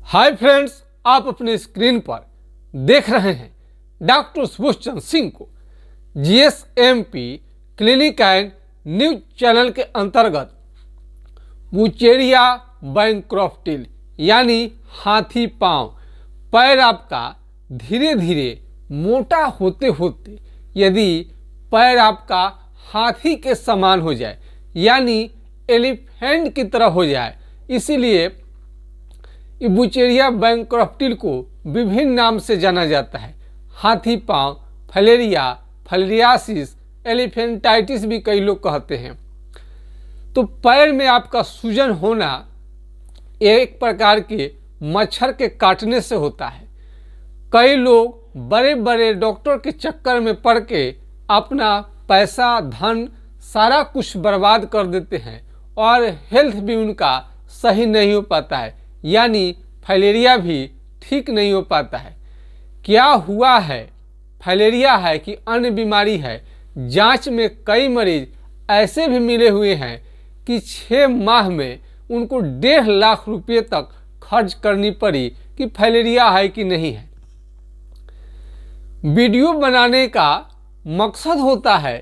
Hi friends, आप अपने screen पर देख रहे हैं डॉक्टर सुभाष सिंह को जीएसएमपी क्लिनिक एंड न्यूज चैनल के अंतर्गत बुचेरिया बैंक्रॉफ्टिल यानी हाथी पांव। पैर आपका धीरे धीरे मोटा होते होते यदि पैर आपका हाथी के समान हो जाए यानी एलिफेंट की तरह हो जाए, इसीलिए बुचेरिया बैंक्रॉफ्टिल को विभिन्न नाम से जाना जाता है। हाथी पांव, फलेरिया, फलेरियासिस, एलिफेंटाइटिस भी कई लोग कहते हैं। तो पैर में आपका सूजन होना एक प्रकार के मच्छर के काटने से होता है। कई लोग बड़े बड़े डॉक्टर के चक्कर में पड़ के अपना पैसा, धन, सारा कुछ बर्बाद कर देते हैं और हेल्थ भी उनका सही नहीं हो पाता है, यानी फाइलेरिया भी ठीक नहीं हो पाता है। क्या हुआ है, फाइलेरिया है कि अन्य बीमारी है? जांच में कई मरीज ऐसे भी मिले हुए हैं कि 6 माह में उनको 1.5 लाख रुपये तक खर्च करनी पड़ी कि फाइलेरिया है कि नहीं है। वीडियो बनाने का मकसद होता है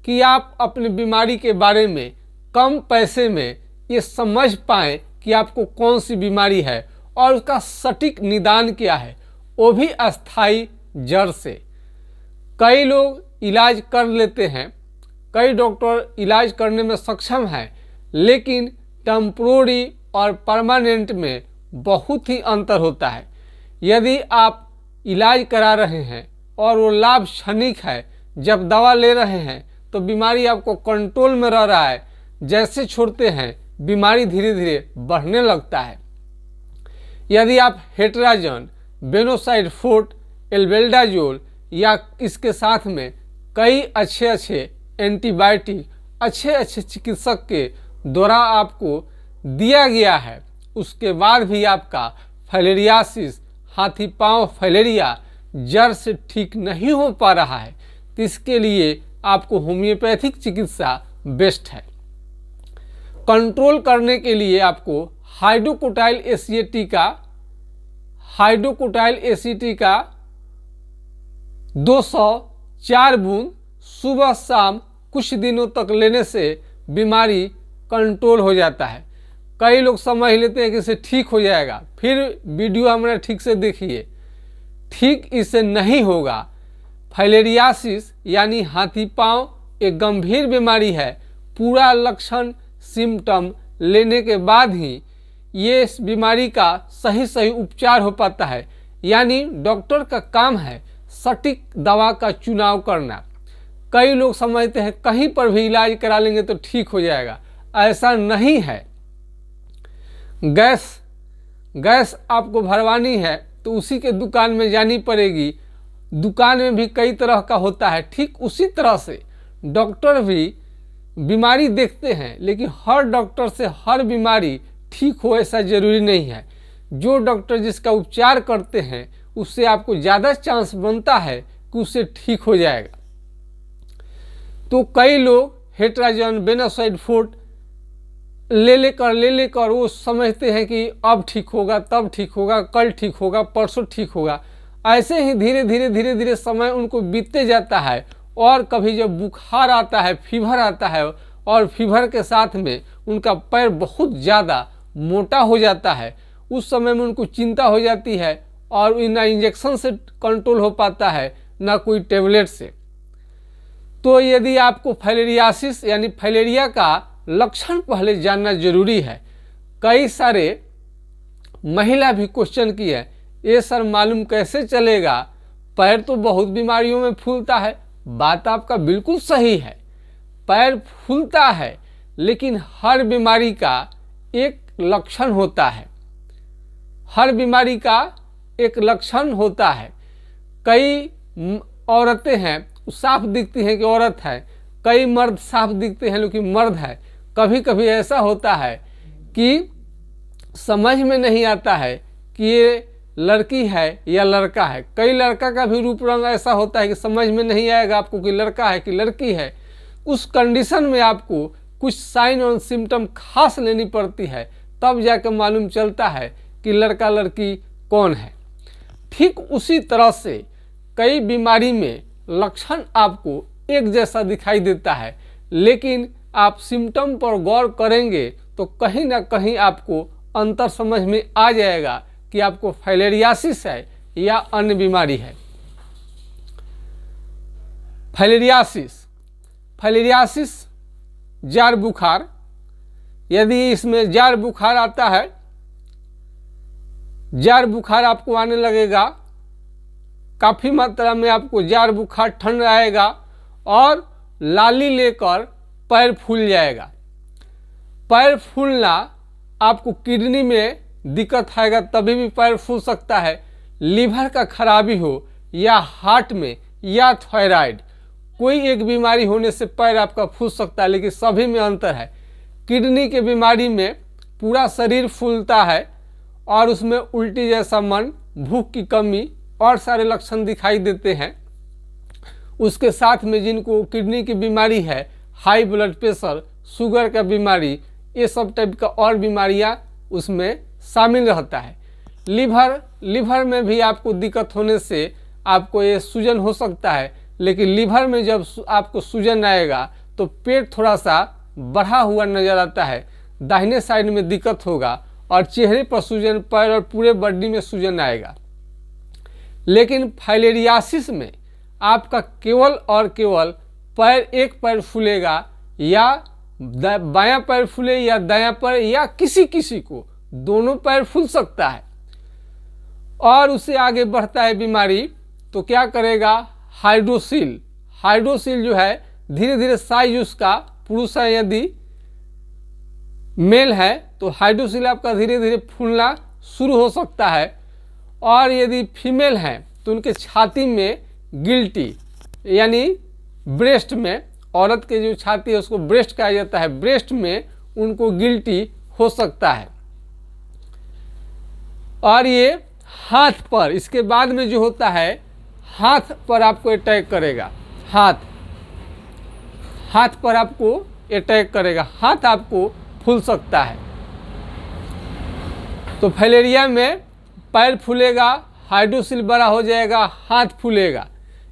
कि आप अपनी बीमारी के बारे में कम पैसे में ये समझ पाएँ कि आपको कौन सी बीमारी है और उसका सटीक निदान क्या है, वो भी अस्थाई जड़ से। कई लोग इलाज कर लेते हैं, कई डॉक्टर इलाज करने में सक्षम हैं, लेकिन टेम्पोररी और परमानेंट में बहुत ही अंतर होता है। यदि आप इलाज करा रहे हैं और वो लाभ क्षणिक है, जब दवा ले रहे हैं तो बीमारी आपको कंट्रोल में रह रहा है, जैसे छोड़ते हैं बीमारी धीरे धीरे बढ़ने लगता है। यदि आप हेट्राजन, बेनोसाइड फोर्ट, एल्बेंडाजोल या इसके साथ में कई अच्छे एंटीबायोटिक अच्छे चिकित्सक के द्वारा आपको दिया गया है, उसके बाद भी आपका फाइलेरियासिस, हाथी पांव फाइलेरिया जड़ से ठीक नहीं हो पा रहा है, तो इसके लिए आपको होम्योपैथिक चिकित्सा बेस्ट है। कंट्रोल करने के लिए आपको हाइड्रोकोटाइल एसीटी का 204 बूंद सुबह शाम कुछ दिनों तक लेने से बीमारी कंट्रोल हो जाता है। कई लोग समझ लेते हैं कि इसे ठीक हो जाएगा, फिर वीडियो हमारा ठीक से देखिए, ठीक इससे नहीं होगा। फाइलेरियासिस यानी हाथी पांव एक गंभीर बीमारी है। पूरा लक्षण सिम्टम लेने के बाद ही ये इस बीमारी का सही उपचार हो पाता है, यानी डॉक्टर का काम है सटीक दवा का चुनाव करना। कई लोग समझते हैं कहीं पर भी इलाज करा लेंगे तो ठीक हो जाएगा, ऐसा नहीं है। गैस आपको भरवानी है तो उसी के दुकान में जानी पड़ेगी। दुकान में भी कई तरह का होता है, ठीक उसी तरह से डॉक्टर भी बीमारी देखते हैं, लेकिन हर डॉक्टर से हर बीमारी ठीक हो ऐसा ज़रूरी नहीं है। जो डॉक्टर जिसका उपचार करते हैं उससे आपको ज़्यादा चांस बनता है कि उससे ठीक हो जाएगा। तो कई लोग हेट्राजन, बेनोसाइड फोर्ट ले लेकर वो समझते हैं कि अब ठीक होगा, तब ठीक होगा, कल ठीक होगा, परसों ठीक होगा। ऐसे ही धीरे धीरे समय उनको बीतते जाता है और कभी जब बुखार आता है, फीवर आता है और फीवर के साथ में उनका पैर बहुत ज़्यादा मोटा हो जाता है, उस समय में उनको चिंता हो जाती है और ना इंजेक्शन से कंट्रोल हो पाता है ना कोई टेबलेट से। तो यदि आपको फाइलेरियासिस यानी फाइलेरिया का लक्षण पहले जानना जरूरी है। कई सारे महिला भी क्वेश्चन की है, ये सर मालूम कैसे चलेगा, पैर तो बहुत बीमारियों में फूलता है। बात आपका बिल्कुल सही है, पैर फूलता है, लेकिन हर बीमारी का एक लक्षण होता है। हर बीमारी का एक लक्षण होता है। कई औरतें हैं साफ दिखती हैं कि औरत है, कई मर्द साफ दिखते हैं लेकिन मर्द है। कभी कभी ऐसा होता है कि समझ में नहीं आता है कि ये लड़की है या लड़का है। कई लड़का का भी रूप रंग ऐसा होता है कि समझ में नहीं आएगा आपको कि लड़का है कि लड़की है। उस कंडीशन में आपको कुछ साइन और सिम्टम खास लेनी पड़ती है, तब जाकर मालूम चलता है कि लड़का लड़की कौन है। ठीक उसी तरह से कई बीमारी में लक्षण आपको एक जैसा दिखाई देता है, लेकिन आप सिम्टम पर गौर करेंगे तो कहीं ना कहीं आपको अंतर समझ में आ जाएगा कि आपको फाइलेरियासिस है या अन्य बीमारी है। फाइलेरियासिस जार बुखार, यदि इसमें जार बुखार आता है, जार बुखार आपको आने लगेगा, काफ़ी मात्रा में आपको जार बुखार, ठंड आएगा और लाली लेकर पैर फूल जाएगा। पैर फूलना आपको किडनी में दिक्कत आएगा तभी भी पैर फूल सकता है। लीवर का खराबी हो या हार्ट में या थायराइड, कोई एक बीमारी होने से पैर आपका फूल सकता है, लेकिन सभी में अंतर है। किडनी के बीमारी में पूरा शरीर फूलता है और उसमें उल्टी जैसा मन, भूख की कमी और सारे लक्षण दिखाई देते हैं। उसके साथ में जिनको किडनी की बीमारी है, हाई ब्लड प्रेशर, शुगर का बीमारी, ये सब टाइप का और बीमारियां उसमें शामिल रहता है। लीवर में भी आपको दिक्कत होने से आपको ये सूजन हो सकता है, लेकिन लीवर में जब आपको सूजन आएगा तो पेट थोड़ा सा बढ़ा हुआ नज़र आता है, दाहिने साइड में दिक्कत होगा और चेहरे पर सूजन, पैर और पूरे बॉडी में सूजन आएगा। लेकिन फाइलेरियासिस में आपका केवल और केवल पैर, एक पैर फूलेगा, या बायां पैर फूले या दायां पैर, या किसी को दोनों पैर फूल सकता है। और उससे आगे बढ़ता है बीमारी तो क्या करेगा, हाइड्रोसिल जो है धीरे धीरे साइज उसका, पुरुष है यदि मेल है तो हाइड्रोसिल आपका धीरे धीरे फूलना शुरू हो सकता है। और यदि फीमेल है तो उनके छाती में गिल्टी, यानी ब्रेस्ट में, औरत के जो छाती है उसको ब्रेस्ट कहा जाता है, ब्रेस्ट में उनको गिल्टी हो सकता है। और ये हाथ पर, इसके बाद में जो होता है, हाथ पर आपको अटैक करेगा, हाथ पर आपको अटैक करेगा, हाथ आपको फूल सकता है। तो फाइलेरिया में पैर फूलेगा, हाइड्रोसिल बड़ा हो जाएगा, हाथ फूलेगा।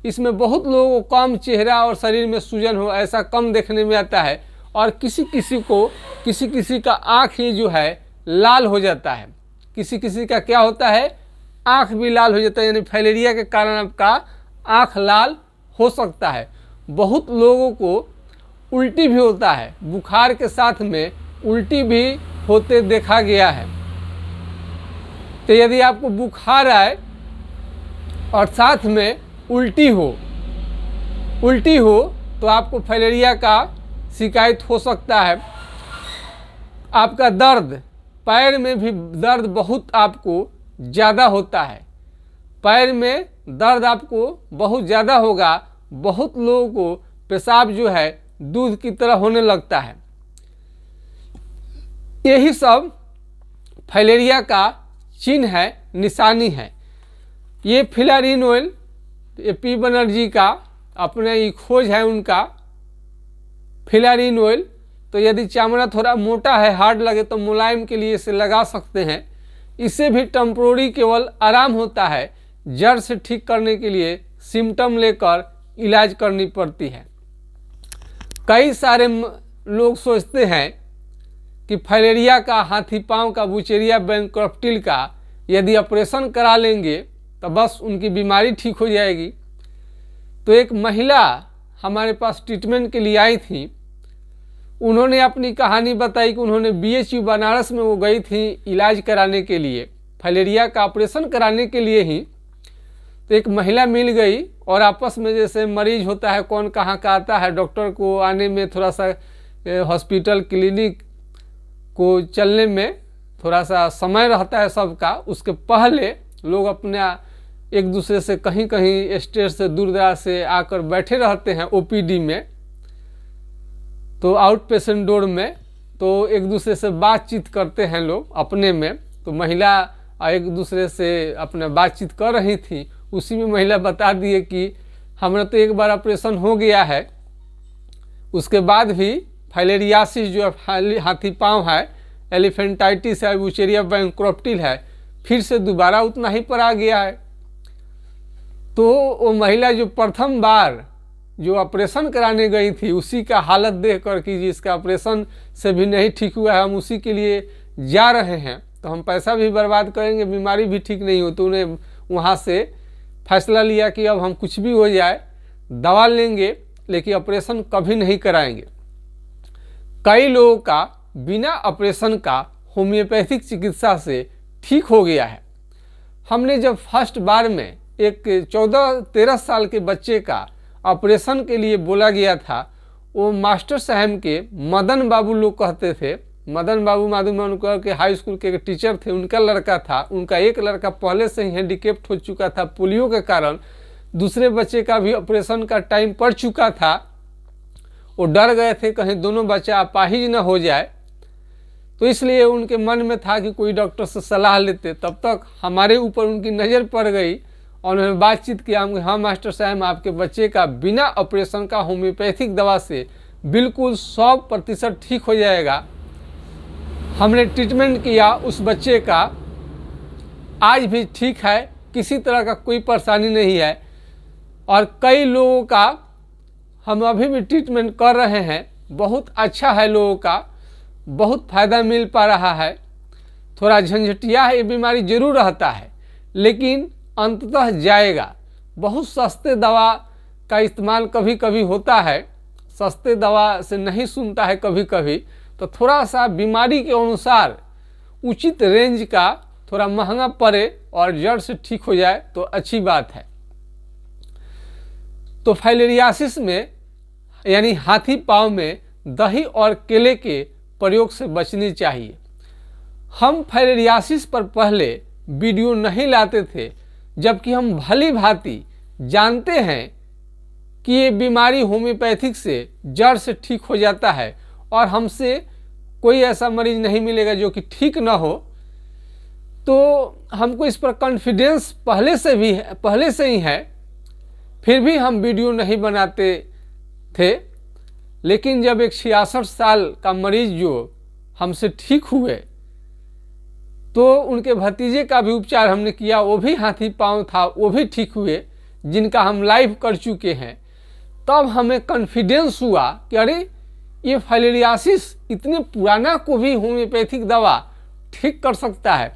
इसमें बहुत लोगों को कम चेहरा और शरीर में सूजन हो, ऐसा कम देखने में आता है। और किसी का आँख ही जो है लाल हो जाता है, किसी का क्या होता है, आँख भी लाल हो जाता है, यानी फाइलेरिया के कारण आपका आँख लाल हो सकता है। बहुत लोगों को उल्टी भी होता है, बुखार के साथ में उल्टी भी होते देखा गया है। तो यदि आपको बुखार आए और साथ में उल्टी हो तो आपको फाइलेरिया का शिकायत हो सकता है। आपका दर्द, पैर में भी दर्द बहुत आपको ज़्यादा होता है, पैर में दर्द आपको बहुत ज़्यादा होगा। बहुत लोगों को पेशाब जो है दूध की तरह होने लगता है। यही सब फाइलेरिया का चिन्ह है, निशानी है। ये फिलारिन ऑयल, ये पी बनर्जी का अपने ही खोज है उनका, फिलारिन ऑयल। तो यदि चमड़ा थोड़ा मोटा है, हार्ड लगे तो मुलायम के लिए इसे लगा सकते हैं। इससे भी टेम्पोररी केवल आराम होता है, जड़ से ठीक करने के लिए सिम्टम लेकर इलाज करनी पड़ती है। कई सारे लोग सोचते हैं कि फाइलेरिया का, हाथी पांव का, बुचेरिया बैंक्रप्टिल का यदि ऑपरेशन करा लेंगे तो बस उनकी बीमारी ठीक हो जाएगी। तो एक महिला हमारे पास ट्रीटमेंट के लिए आई थी, उन्होंने अपनी कहानी बताई कि उन्होंने BHU बनारस में वो गई थी इलाज कराने के लिए, फाइलेरिया का ऑपरेशन कराने के लिए ही। तो एक महिला मिल गई और आपस में जैसे मरीज होता है, कौन कहाँ का आता है, डॉक्टर को आने में थोड़ा सा, हॉस्पिटल क्लिनिक को चलने में थोड़ा सा समय रहता है सबका। उसके पहले लोग अपने एक दूसरे से कहीं कहीं स्टेट से, दूर दराज से आकर बैठे रहते हैं OPD में, तो आउट पेशेंट डोर में, तो एक दूसरे से बातचीत करते हैं लोग अपने में। तो महिला एक दूसरे से अपने बातचीत कर रही थी, उसी में महिला बता दिए कि हमारा तो एक बार ऑपरेशन हो गया है, उसके बाद भी फाइलेरियासिस जो हाथी पाँव है, एलिफेंटाइटिस है, बुचेरिया बैंक्रप्टिल है, फिर से दोबारा उतना ही पर आ गया है। तो वो महिला जो प्रथम बार जो ऑपरेशन कराने गई थी उसी का हालत देख कर कि जिसका ऑपरेशन से भी नहीं ठीक हुआ है, हम उसी के लिए जा रहे हैं तो हम पैसा भी बर्बाद करेंगे, बीमारी भी ठीक नहीं हो। तो उन्हें वहाँ से फैसला लिया कि अब हम कुछ भी हो जाए दवा लेंगे लेकिन ऑपरेशन कभी नहीं कराएंगे। कई लोगों का बिना ऑपरेशन का होम्योपैथिक चिकित्सा से ठीक हो गया है। हमने जब फर्स्ट बार में एक 14-13 साल के बच्चे का ऑपरेशन के लिए बोला गया था, वो मास्टर साहब के मदन बाबू लोग कहते थे, मदन बाबू माधुमन के हाई स्कूल के एक टीचर थे, उनका लड़का था। उनका एक लड़का पहले से ही हैंडीकेप्ट हो चुका था पोलियो के कारण, दूसरे बच्चे का भी ऑपरेशन का टाइम पड़ चुका था। वो डर गए थे कहीं दोनों बच्चा अपाहिज न हो जाए, तो इसलिए उनके मन में था कि कोई डॉक्टर से सलाह लेते। तब तक हमारे ऊपर उनकी नज़र पड़ गई और उन्होंने बातचीत किया। हम हाँ मास्टर साहब, आपके बच्चे का बिना ऑपरेशन का होम्योपैथिक दवा से बिल्कुल 100% ठीक हो जाएगा। हमने ट्रीटमेंट किया, उस बच्चे का आज भी ठीक है, किसी तरह का कोई परेशानी नहीं है। और कई लोगों का हम अभी भी ट्रीटमेंट कर रहे हैं, बहुत अच्छा है, लोगों का बहुत फ़ायदा मिल पा रहा है। थोड़ा झंझटिया है, ये बीमारी जरूर रहता है लेकिन अंततः जाएगा। बहुत सस्ते दवा का इस्तेमाल कभी कभी होता है, सस्ते दवा से नहीं सुनता है कभी कभी, तो थोड़ा सा बीमारी के अनुसार उचित रेंज का थोड़ा महंगा पड़े और जड़ से ठीक हो जाए तो अच्छी बात है। तो फाइलेरियासिस में यानी हाथी पाँव में दही और केले के प्रयोग से बचनी चाहिए। हम फाइलेरियासिस पर पहले वीडियो नहीं लाते थे, जबकि हम भली भांति जानते हैं कि ये बीमारी होम्योपैथिक से जड़ से ठीक हो जाता है और हमसे कोई ऐसा मरीज नहीं मिलेगा जो कि ठीक ना हो। तो हमको इस पर कॉन्फिडेंस पहले से ही है, फिर भी हम वीडियो नहीं बनाते थे। लेकिन जब एक 66 साल का मरीज जो हमसे ठीक हुए तो उनके भतीजे का भी उपचार हमने किया, वो भी हाथी पाँव था, वो भी ठीक हुए, जिनका हम लाइव कर चुके हैं। तब हमें कॉन्फिडेंस हुआ कि अरे ये फाइलेरियासिस इतने पुराना को भी होम्योपैथिक दवा ठीक कर सकता है।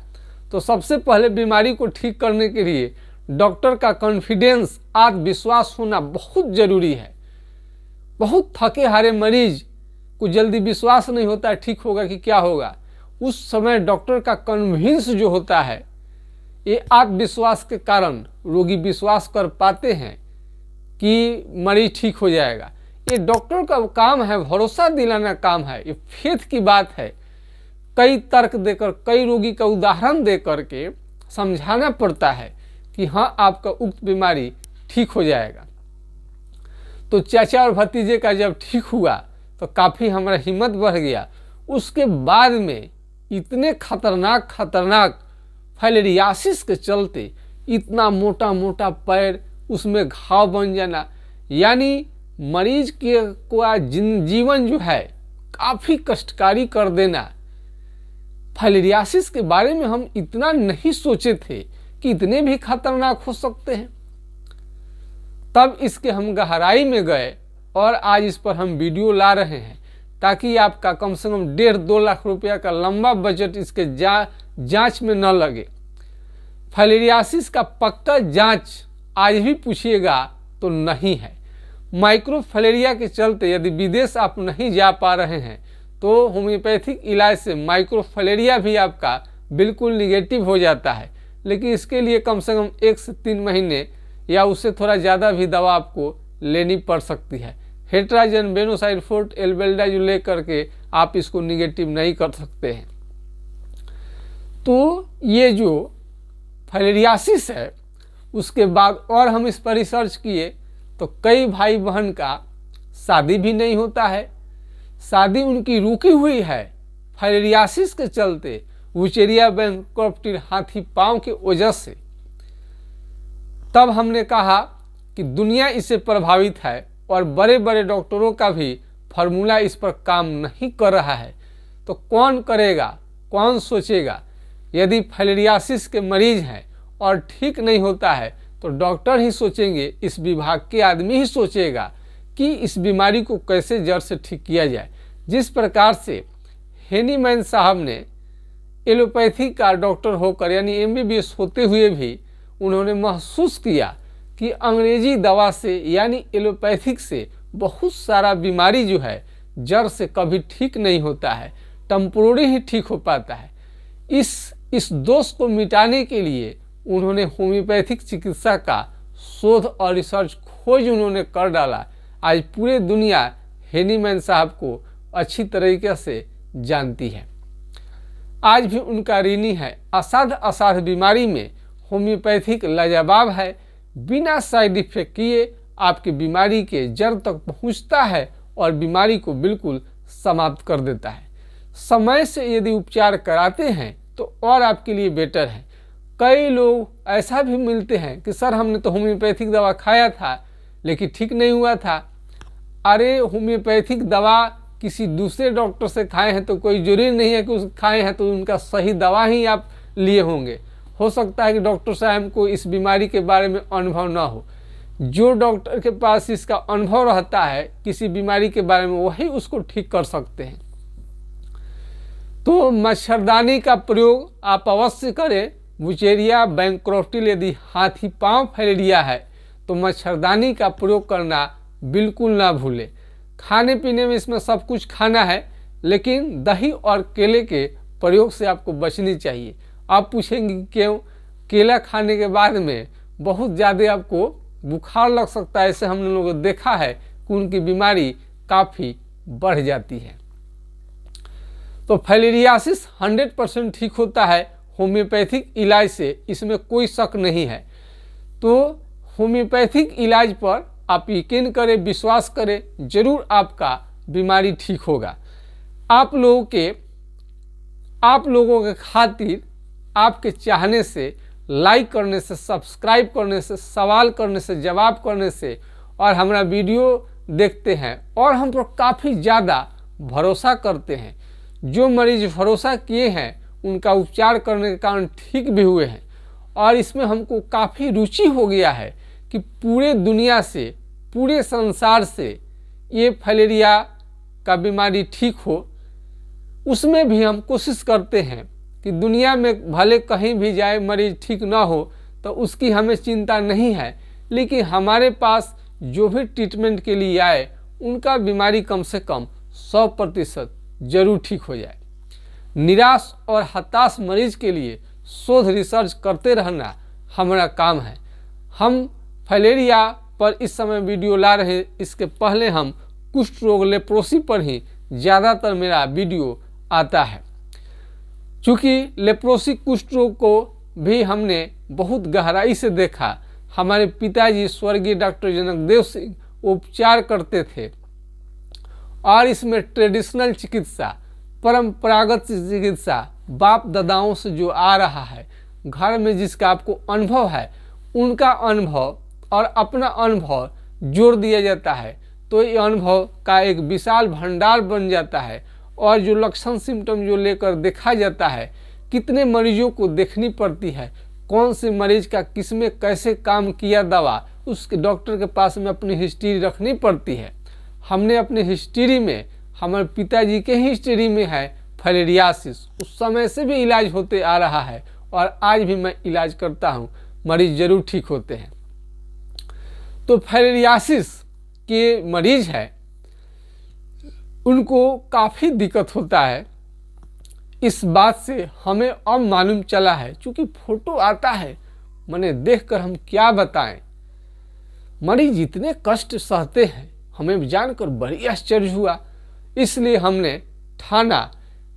तो सबसे पहले बीमारी को ठीक करने के लिए डॉक्टर का कॉन्फिडेंस, आत्मविश्वास होना बहुत ज़रूरी है। बहुत थके हारे मरीज को जल्दी विश्वास नहीं होता है ठीक होगा कि क्या होगा। उस समय डॉक्टर का कन्विंस जो होता है, ये आत्मविश्वास के कारण रोगी विश्वास कर पाते हैं कि मरीज ठीक हो जाएगा। ये डॉक्टर का काम है, भरोसा दिलाना काम है, ये फेथ की बात है। कई तर्क देकर, कई रोगी का उदाहरण दे करके समझाना पड़ता है कि हाँ आपका उक्त बीमारी ठीक हो जाएगा। तो चाचा और भतीजे का जब ठीक हुआ तो काफ़ी हमारा हिम्मत बढ़ गया। उसके बाद में इतने खतरनाक फाइलेरियासिस के चलते इतना मोटा मोटा पैर, उसमें घाव बन जाना, यानी मरीज के को जीवन जो है काफ़ी कष्टकारी कर देना। फाइलेरियासिस के बारे में हम इतना नहीं सोचे थे कि इतने भी खतरनाक हो सकते हैं। तब इसके हम गहराई में गए और आज इस पर हम वीडियो ला रहे हैं ताकि आपका कम से कम 1.5-2 लाख रुपया का लंबा बजट इसके जांच में न लगे। फाइलेरियासिस का पक्का जांच आज भी पूछिएगा तो नहीं है। माइक्रोफाइलेरिया के चलते यदि विदेश आप नहीं जा पा रहे हैं तो होम्योपैथिक इलाज से माइक्रोफाइलेरिया भी आपका बिल्कुल निगेटिव हो जाता है। लेकिन इसके लिए कम से कम 1 से 3 महीने या उससे थोड़ा ज़्यादा भी दवा आपको लेनी पड़ सकती है। हेट्राजन, बेनोसाइड-फोर्ट, एल्बेंडाजोल ले करके आप इसको निगेटिव नहीं कर सकते हैं। तो ये जो फाइलेरियासिस है, उसके बाद और हम इस पर रिसर्च किए तो कई भाई बहन का शादी भी नहीं होता है, शादी उनकी रुकी हुई है फाइलेरियासिस के चलते, वुचेरिया बैंक्रप्टी हाथी पाँव की वजह से। तब हमने कहा कि दुनिया इससे प्रभावित है और बड़े बड़े डॉक्टरों का भी फार्मूला इस पर काम नहीं कर रहा है, तो कौन करेगा, कौन सोचेगा। यदि फाइलेरियासिस के मरीज हैं और ठीक नहीं होता है तो डॉक्टर ही सोचेंगे, इस विभाग के आदमी ही सोचेगा कि इस बीमारी को कैसे जड़ से ठीक किया जाए। जिस प्रकार से हेनीमैन साहब ने एलोपैथी का डॉक्टर होकर यानी एमबीबीएस होते हुए भी उन्होंने महसूस किया कि अंग्रेजी दवा से यानी एलोपैथिक से बहुत सारा बीमारी जो है जड़ से कभी ठीक नहीं होता है, टेम्पोररी ही ठीक हो पाता है। इस दोष को मिटाने के लिए उन्होंने होम्योपैथिक चिकित्सा का शोध और रिसर्च खोज उन्होंने कर डाला। आज पूरे दुनिया हेनीमैन साहब को अच्छी तरीके से जानती है, आज भी उनका ऋणी है। असाध बीमारी में होम्योपैथिक लाजवाब है, बिना साइड इफेक्ट किए आपकी बीमारी के जड़ तक पहुंचता है और बीमारी को बिल्कुल समाप्त कर देता है। समय से यदि उपचार कराते हैं तो और आपके लिए बेटर है। कई लोग ऐसा भी मिलते हैं कि सर हमने तो होम्योपैथिक दवा खाया था लेकिन ठीक नहीं हुआ था। अरे होम्योपैथिक दवा किसी दूसरे डॉक्टर से खाए हैं तो कोई जरूरी नहीं है कि उस खाए हैं तो उनका सही दवा ही आप लिए होंगे। हो सकता है कि डॉक्टर साहब को इस बीमारी के बारे में अनुभव ना हो। जो डॉक्टर के पास इसका अनुभव रहता है किसी बीमारी के बारे में, वही उसको ठीक कर सकते हैं। तो मच्छरदानी का प्रयोग आप अवश्य करें। वुचेरिया बैंक्रोफ्टिल यदि हाथी पांव फाइलेरिया है तो मच्छरदानी का प्रयोग करना बिल्कुल ना भूलें। खाने पीने में इसमें सब कुछ खाना है, लेकिन दही और केले के प्रयोग से आपको बचनी चाहिए। आप पूछेंगे क्यों? केला खाने के बाद में बहुत ज़्यादा आपको बुखार लग सकता है। ऐसे हम लोगों ने देखा है कि उनकी बीमारी काफ़ी बढ़ जाती है। तो फाइलेरियासिस 100% ठीक होता है होम्योपैथिक इलाज से, इसमें कोई शक नहीं है। तो होम्योपैथिक इलाज पर आप यकीन करें, विश्वास करें, जरूर आपका बीमारी ठीक होगा। आप लोगों के खातिर, आपके चाहने से, लाइक करने से, सब्सक्राइब करने से, सवाल करने से, जवाब करने से और हमारा वीडियो देखते हैं और हम पर काफ़ी ज़्यादा भरोसा करते हैं। जो मरीज भरोसा किए हैं उनका उपचार करने के कारण ठीक भी हुए हैं और इसमें हमको काफ़ी रुचि हो गया है कि पूरे दुनिया से, पूरे संसार से ये फाइलेरिया का बीमारी ठीक हो। उसमें भी हम कोशिश करते हैं कि दुनिया में भले कहीं भी जाए मरीज ठीक ना हो तो उसकी हमें चिंता नहीं है, लेकिन हमारे पास जो भी ट्रीटमेंट के लिए आए उनका बीमारी कम से कम 100% जरूर ठीक हो जाए। निराश और हताश मरीज के लिए शोध रिसर्च करते रहना हमारा काम है। हम फाइलेरिया पर इस समय वीडियो ला रहे हैं, इसके पहले हम कुष्ठ रोग लेप्रोसी पर ही ज़्यादातर मेरा वीडियो आता है। चूँकि लेप्रोसी कुष्ठ रोग को भी हमने बहुत गहराई से देखा। हमारे पिताजी स्वर्गीय डॉक्टर जनकदेव सिंह उपचार करते थे और इसमें ट्रेडिशनल चिकित्सा, परंपरागत चिकित्सा बाप दादाओं से जो आ रहा है, घर में जिसका आपको अनुभव है, उनका अनुभव और अपना अनुभव जोड़ दिया जाता है तो ये अनुभव का एक विशाल भंडार बन जाता है। और जो लक्षण सिम्टम जो लेकर देखा जाता है, कितने मरीजों को देखनी पड़ती है, कौन से मरीज का किस में कैसे काम किया दवा, उसके डॉक्टर के पास में अपनी हिस्ट्री रखनी पड़ती है। हमने अपनी हिस्ट्री में, हमारे पिताजी के हिस्ट्री में है फाइलेरियासिस, उस समय से भी इलाज होते आ रहा है और आज भी मैं इलाज करता हूँ, मरीज जरूर ठीक होते हैं। तो फाइलेरियासिस के मरीज है उनको काफ़ी दिक्कत होता है। इस बात से हमें अब मालूम चला है, क्योंकि फोटो आता है, मैंने देखकर हम क्या बताएं, मरीज इतने कष्ट सहते हैं, हमें जानकर बड़ी आश्चर्य हुआ। इसलिए हमने ठाना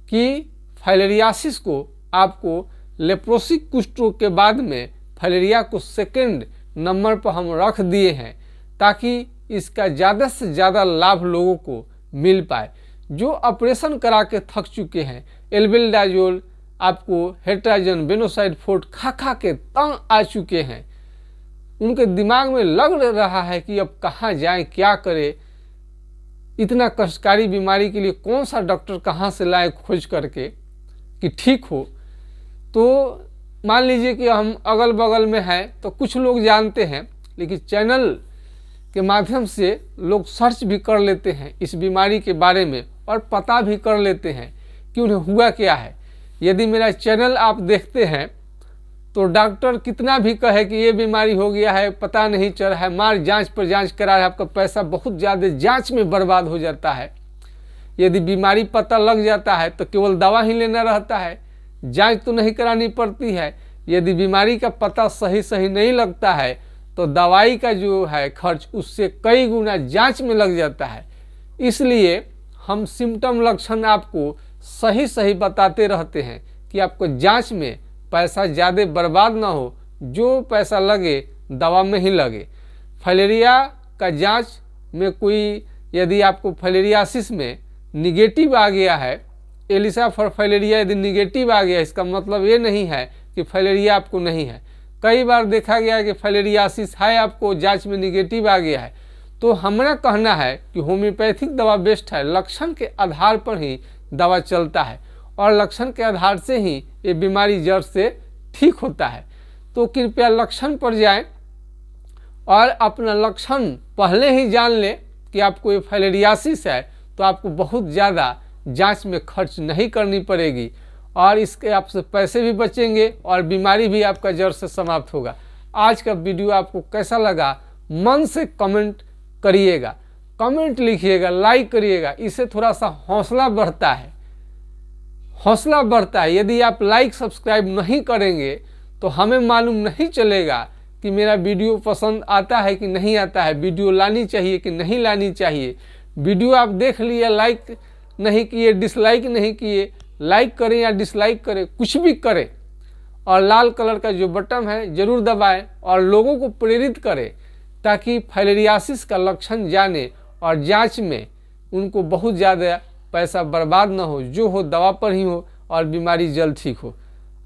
कि फाइलेरियासिस को आपको लेप्रोसी कुष्ठ रोग के बाद में फाइलेरिया को सेकंड नंबर पर हम रख दिए हैं ताकि इसका ज़्यादा से ज़्यादा लाभ लोगों को मिल पाए। जो ऑपरेशन करा के थक चुके हैं, एल्बेंडाजोल, आपको हेट्राजन, बेनोसाइड फोर्ट खा खा के तंग आ चुके हैं, उनके दिमाग में लग रहा है कि अब कहाँ जाएं, क्या करें, इतना कष्टकारी बीमारी के लिए कौन सा डॉक्टर कहाँ से लाए खोज करके कि ठीक हो। तो मान लीजिए कि हम अगल बगल में हैं तो कुछ लोग जानते हैं, लेकिन चैनल के माध्यम से लोग सर्च भी कर लेते हैं इस बीमारी के बारे में और पता भी कर लेते हैं कि उन्हें हुआ क्या है। यदि मेरा चैनल आप देखते हैं तो डॉक्टर कितना भी कहे कि ये बीमारी हो गया है, पता नहीं चल रहा है, मार जांच पर जांच करा रहा है, आपका पैसा बहुत ज़्यादा जांच में बर्बाद हो जाता है। यदि बीमारी पता लग जाता है तो केवल दवा ही लेना रहता है, जांच तो नहीं करानी पड़ती है। यदि बीमारी का पता सही नहीं लगता है तो दवाई का जो है खर्च उससे कई गुना जांच में लग जाता है। इसलिए हम सिम्टम लक्षण आपको सही बताते रहते हैं कि आपको जांच में पैसा ज़्यादा बर्बाद ना हो, जो पैसा लगे दवा में ही लगे। फाइलेरिया का जांच में कोई यदि आपको फाइलेरियासिस में निगेटिव आ गया है, एलिसा फॉर फाइलेरिया यदि निगेटिव आ गया, इसका मतलब ये नहीं है कि फाइलेरिया आपको नहीं है। कई बार देखा गया है कि फाइलेरियासिस है, आपको जांच में निगेटिव आ गया है। तो हमारा कहना है कि होम्योपैथिक दवा बेस्ट है, लक्षण के आधार पर ही दवा चलता है और लक्षण के आधार से ही ये बीमारी जड़ से ठीक होता है। तो कृपया लक्षण पर जाएं और अपना लक्षण पहले ही जान लें कि आपको ये फाइलेरियासिस है, तो आपको बहुत ज़्यादा जांच में खर्च नहीं करनी पड़ेगी और इसके आपसे पैसे भी बचेंगे और बीमारी भी आपका जड़ से समाप्त होगा। आज का वीडियो आपको कैसा लगा मन से कमेंट करिएगा, कमेंट लिखिएगा, लाइक करिएगा, इससे थोड़ा सा हौसला बढ़ता है। यदि आप लाइक सब्सक्राइब नहीं करेंगे तो हमें मालूम नहीं चलेगा कि मेरा वीडियो पसंद आता है कि नहीं आता है, वीडियो लानी चाहिए कि नहीं लानी चाहिए। वीडियो आप देख लिए, लाइक नहीं किए, डिसलाइक नहीं किए, लाइक करें या डिसलाइक करें, कुछ भी करें और लाल कलर का जो बटन है ज़रूर दबाएं और लोगों को प्रेरित करें ताकि फाइलेरियासिस का लक्षण जाने और जांच में उनको बहुत ज़्यादा पैसा बर्बाद ना हो, जो हो दवा पर ही हो और बीमारी जल्द ठीक हो।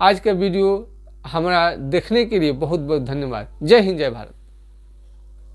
आज का वीडियो हमारा देखने के लिए बहुत बहुत धन्यवाद। जय हिंद, जय भारत।